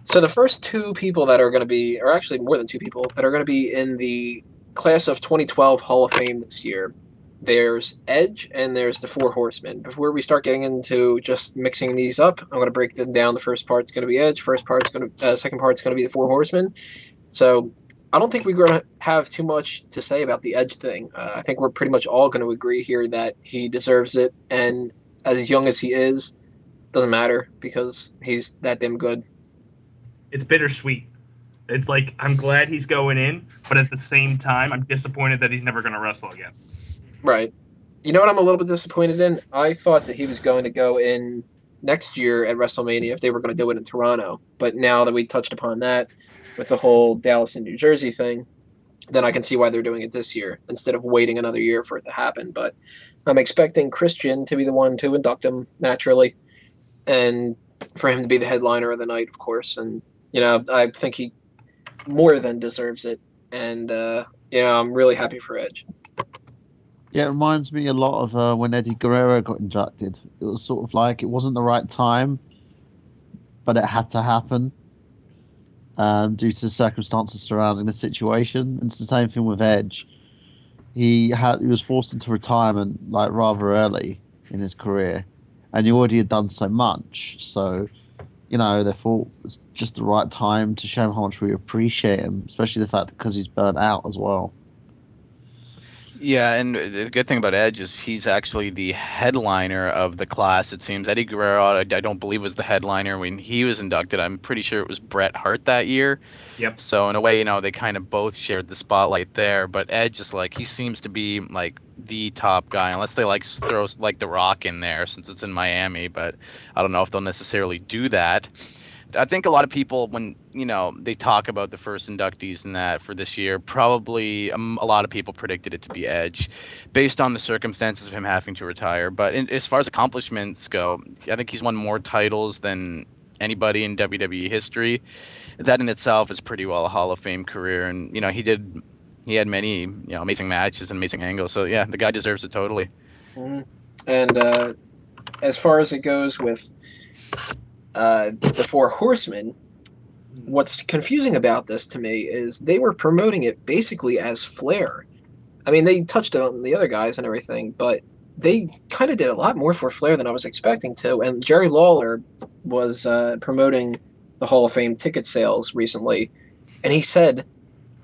So the first two people that are going to be, or actually more than two people, that are going to be in the class of 2012 Hall of Fame this year, there's Edge and there's the Four Horsemen. Before we start getting into just mixing these up, I'm going to break them down. The first part's going to be Edge. Second part's going to be the Four Horsemen. So I don't think we're going to have too much to say about the Edge thing. I think we're pretty much all going to agree here that he deserves it, and as young as he is, doesn't matter because he's that damn good. It's bittersweet. It's like, I'm glad he's going in, but at the same time, I'm disappointed that he's never going to wrestle again. Right. You know what I'm a little bit disappointed in? I thought that he was going to go in next year at WrestleMania if they were going to do it in Toronto. But now that we touched upon that with the whole Dallas and New Jersey thing, then I can see why they're doing it this year instead of waiting another year for it to happen. But I'm expecting Christian to be the one to induct him naturally and for him to be the headliner of the night, of course. And, I think he more than deserves it. And, I'm really happy for Edge. Yeah, it reminds me a lot of when Eddie Guerrero got inducted. It was sort of like it wasn't the right time, but it had to happen due to the circumstances surrounding the situation. And it's the same thing with Edge. He was forced into retirement like rather early in his career, and he already had done so much. So, they thought it was just the right time to show him how much we appreciate him, especially the fact because he's burnt out as well. Yeah, and the good thing about Edge is he's actually the headliner of the class, it seems. Eddie Guerrero, I don't believe, was the headliner when he was inducted. I'm pretty sure it was Bret Hart that year. Yep. So in a way, they kind of both shared the spotlight there. But Edge is he seems to be like the top guy, unless they throw The Rock in there since it's in Miami. But I don't know if they'll necessarily do that. I think a lot of people, when they talk about the first inductees and that for this year, probably a lot of people predicted it to be Edge, based on the circumstances of him having to retire. But as far as accomplishments go, I think he's won more titles than anybody in WWE history. That in itself is pretty well a Hall of Fame career, and he had many amazing matches and amazing angles. So yeah, the guy deserves it totally. Mm-hmm. And as far as it goes with the Four Horsemen, what's confusing about this to me is they were promoting it basically as Flair. I mean, they touched on the other guys and everything, but they kind of did a lot more for Flair than I was expecting to. And Jerry Lawler was promoting the Hall of Fame ticket sales recently, and he said,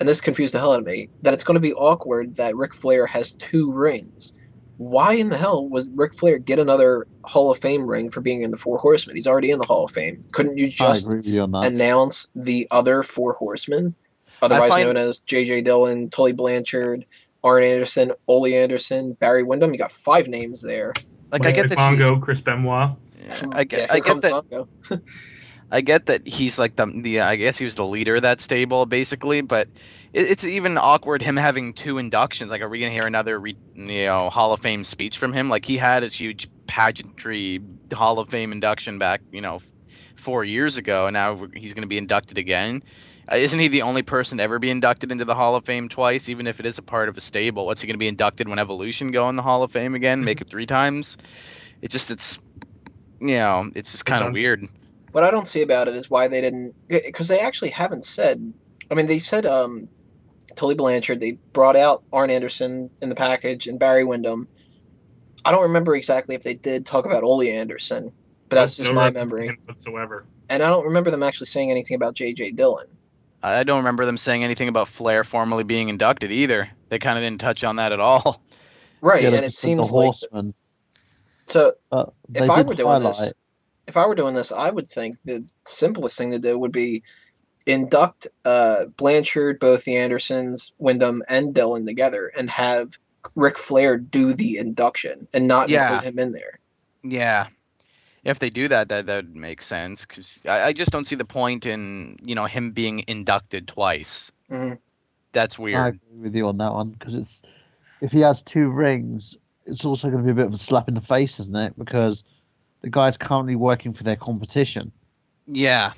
and this confused the hell out of me, that it's going to be awkward that Ric Flair has two rings. Why in the hell was Ric Flair get another Hall of Fame ring for being in the Four Horsemen? He's already in the Hall of Fame. Couldn't you just announce the other Four Horsemen, otherwise known as J.J. Dillon, Tully Blanchard, Arn Anderson, Ole Anderson, Barry Windham? You got 5 names there. I get that Mongo, Chris Benoit. I get that. I get that he's the I guess he was the leader of that stable basically, but it's even awkward him having 2 inductions. Are we gonna hear another Hall of Fame speech from him? He had his huge pageantry Hall of Fame induction back 4 years ago, and now he's gonna be inducted again. Isn't he the only person to ever be inducted into the Hall of Fame twice, even if it is a part of a stable? What's he gonna be inducted when Evolution go in the Hall of Fame again? Make it 3 times? It's just kind of weird. What I don't see about it is why they didn't, because they actually haven't said. I mean, they said Tully Blanchard. They brought out Arn Anderson in the package and Barry Windham. I don't remember exactly if they did talk about Ole Anderson, but that's just my memory whatsoever. And I don't remember them actually saying anything about J.J. Dillon. I don't remember them saying anything about Flair formally being inducted either. They kind of didn't touch on that at all. Right, and it seems like. So if I were doing this, I would think the simplest thing to do would be induct Blanchard, both the Andersons, Wyndham, and Dillon together, and have Ric Flair do the induction and not include him in there. Yeah. If they do that would make sense, because I just don't see the point in him being inducted twice. Mm-hmm. That's weird. I agree with you on that one, because if he has 2 rings, it's also going to be a bit of a slap in the face, isn't it? Because the guy's currently working for their competition. Yeah.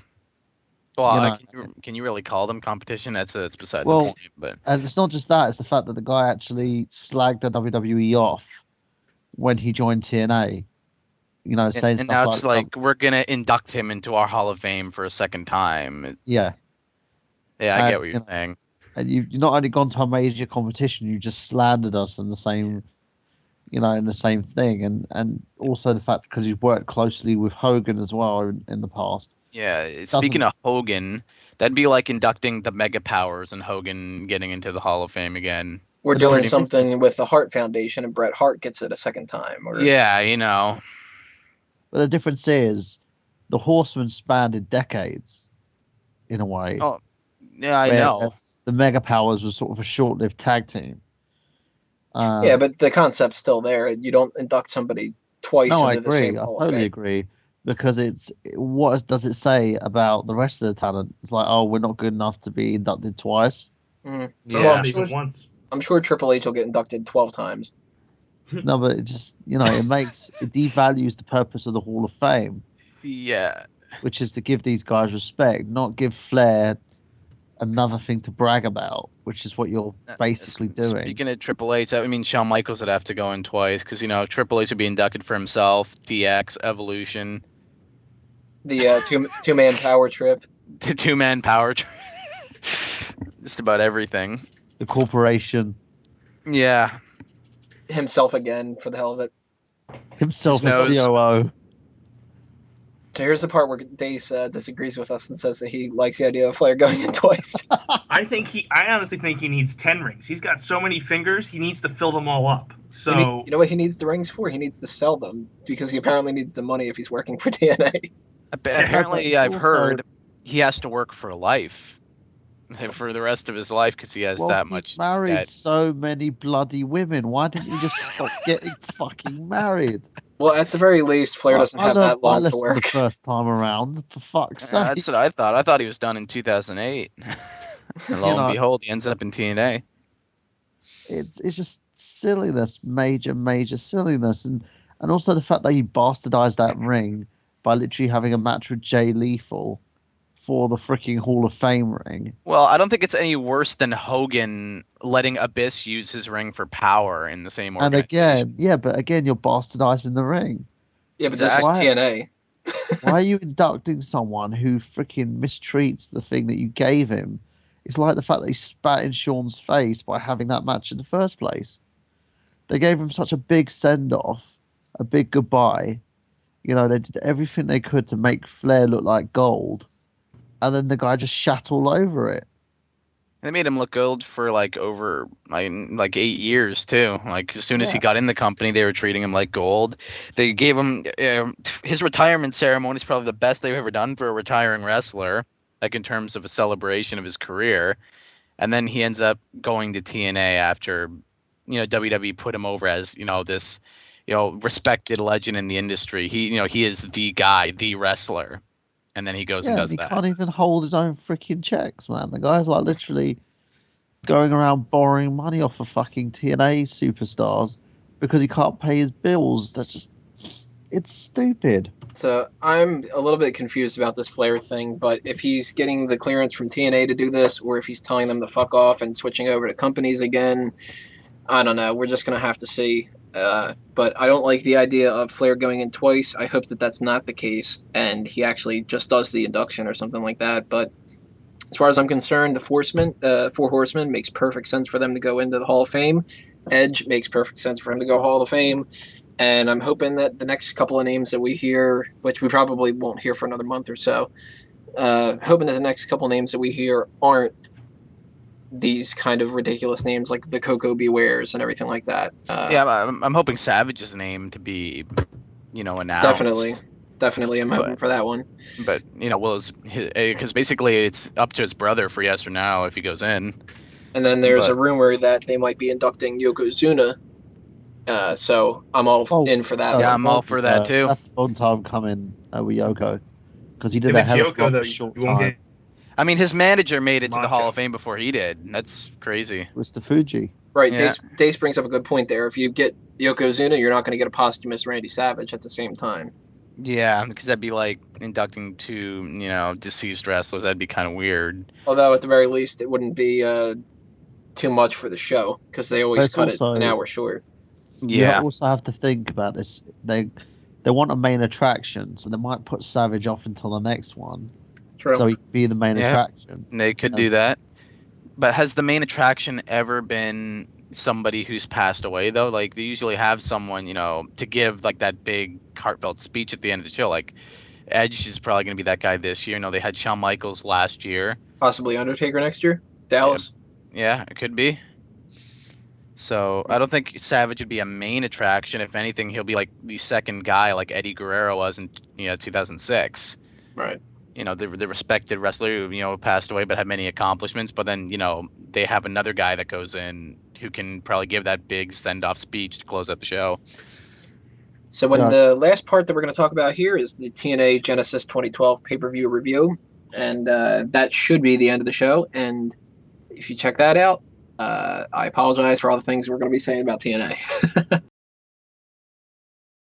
Well, can you really call them competition? That's beside the point. But and it's not just that; it's the fact that the guy actually slagged the WWE off when he joined TNA. saying And stuff now it's like, like we're gonna induct him into our Hall of Fame for a second time. yeah, Yeah, I and, get what you're saying. and you've not only gone to a major competition, you just slandered us in the same, in the same thing, and also the fact because you've worked closely with Hogan as well in the past. Yeah, speaking of Hogan, that'd be like inducting the Mega Powers and Hogan getting into the Hall of Fame again. We're But doing pretty- something with the Hart Foundation, and Bret Hart gets it a second time. Or Yeah. But the difference is, the Horsemen spanned decades, in a way. Oh, yeah, I whereas know. The Mega Powers was sort of a short-lived tag team. yeah, but the concept's still there. You don't induct somebody twice No, I into the same agree. I Hall of totally Fame. agree. Because what does it say about the rest of the talent? It's like, oh, we're not good enough to be inducted twice. Mhm. Throw Yeah. him even once. I'm sure Triple H will get inducted 12 times. No, but it just, it devalues the purpose of the Hall of Fame, Yeah. which is to give these guys respect, not give Flair another thing to brag about, which is what you're basically doing. Speaking of Triple H, I mean, Shawn Michaels would have to go in twice because, Triple H would be inducted for himself, DX, Evolution. The two-man power trip. The two-man power trip. Just about everything. The corporation, Yeah. Himself again for the hell of it. himself His as nose. COO. So here's the part where Dace disagrees with us and says that he likes the idea of Flair going in twice. I honestly think he needs 10 rings. He's got so many fingers, he needs to fill them all up. So You know what he needs the rings for? He needs to sell them because he apparently needs the money if he's working for TNA. Apparently, but I've also- heard he has to work for life. For the rest of his life because he has that He much married debt. so many bloody women. Why didn't he just stop getting fucking married? Well, at the very least, Flair doesn't have that long to listened work. the first time around. For fuck's sake. That's what I thought. I thought he was done in 2008. And lo and behold, he ends up in TNA. It's just silliness, major silliness, and also the fact that he bastardized that ring by literally having a match with Jay Lethal for the freaking Hall of Fame ring. Well, I don't think it's any worse than Hogan letting Abyss use his ring for power in the same And organization. again, you're bastardizing the ring. Yeah, but Exactly. this is TNA. Why are you inducting someone who freaking mistreats the thing that you gave him? It's like the fact that he spat in Sean's face by having that match in the first place. They gave him such a big send-off, a big goodbye. They did everything they could to make Flair look like gold. And then the guy just shat all over it. They made him look good for over 8 years too. As soon as he got in the company, they were treating him like gold. They gave him his retirement ceremony is probably the best they've ever done for a retiring wrestler, in terms of a celebration of his career. And then he ends up going to TNA after, WWE put him over as this, respected legend in the industry. He is the guy, the wrestler. And then he goes and does he that. can't even hold his own freaking checks, man. The guy's literally going around borrowing money off of fucking TNA superstars because he can't pay his bills. It's stupid. So I'm a little bit confused about this Flair thing, but if he's getting the clearance from TNA to do this, or if he's telling them to fuck off and switching over to companies again, I don't know. We're just going to have to see. But I don't like the idea of Flair going in twice. I hope that that's not the case, and he actually just does the induction or something like that. But as far as I'm concerned, the Four Horsemen makes perfect sense for them to go into the Hall of Fame. Edge makes perfect sense for him to go Hall of Fame. And I'm hoping that the next couple of names that we hear, which we probably won't hear for another month or so, hoping that the next couple of names that we hear aren't these kind of ridiculous names like the Coco Bewares and everything like that. I'm hoping Savage's name to be, announced. Definitely, I'm hoping for that one. But because basically it's up to his brother for yes or no if he goes in. And then there's a rumor that they might be inducting Yokozuna. So I'm all in for that. Yeah, I'm all for that too. That's a long time coming with Yoko, because he did If that it's hell of Yoko, a though, short you won't time. get I mean, his manager made it to the Macho. Hall of Fame before he did. That's crazy. It was the Fuji. Right, Yeah. Dace brings up a good point there. If you get Yokozuna, you're not going to get a posthumous Randy Savage at the same time. Yeah, because that'd be like inducting two, deceased wrestlers. That'd be kind of weird. Although at the very least, it wouldn't be too much for the show because they always It's cut it also- an hour short. You Yeah. also have to think about this. they want a main attraction, so they might put Savage off until the next one, True. so he can be the main Yeah. attraction. They could do that. But has the main attraction ever been somebody who's passed away though? Like they usually have someone, to give like that big heartfelt speech at the end of the show. Like Edge is probably going to be that guy this year. They had Shawn Michaels last year. Possibly Undertaker next year. Dallas. Yeah, it could be. So I don't think Savage would be a main attraction. If anything, he'll be like the second guy, like Eddie Guerrero was in 2006. Right. The respected wrestler who passed away but had many accomplishments. But then they have another guy that goes in who can probably give that big send off speech to close out the show. So the last part that we're going to talk about here is the TNA Genesis 2012 pay-per-view review, and that should be the end of the show. And if you check that out, I apologize for all the things we're going to be saying about TNA.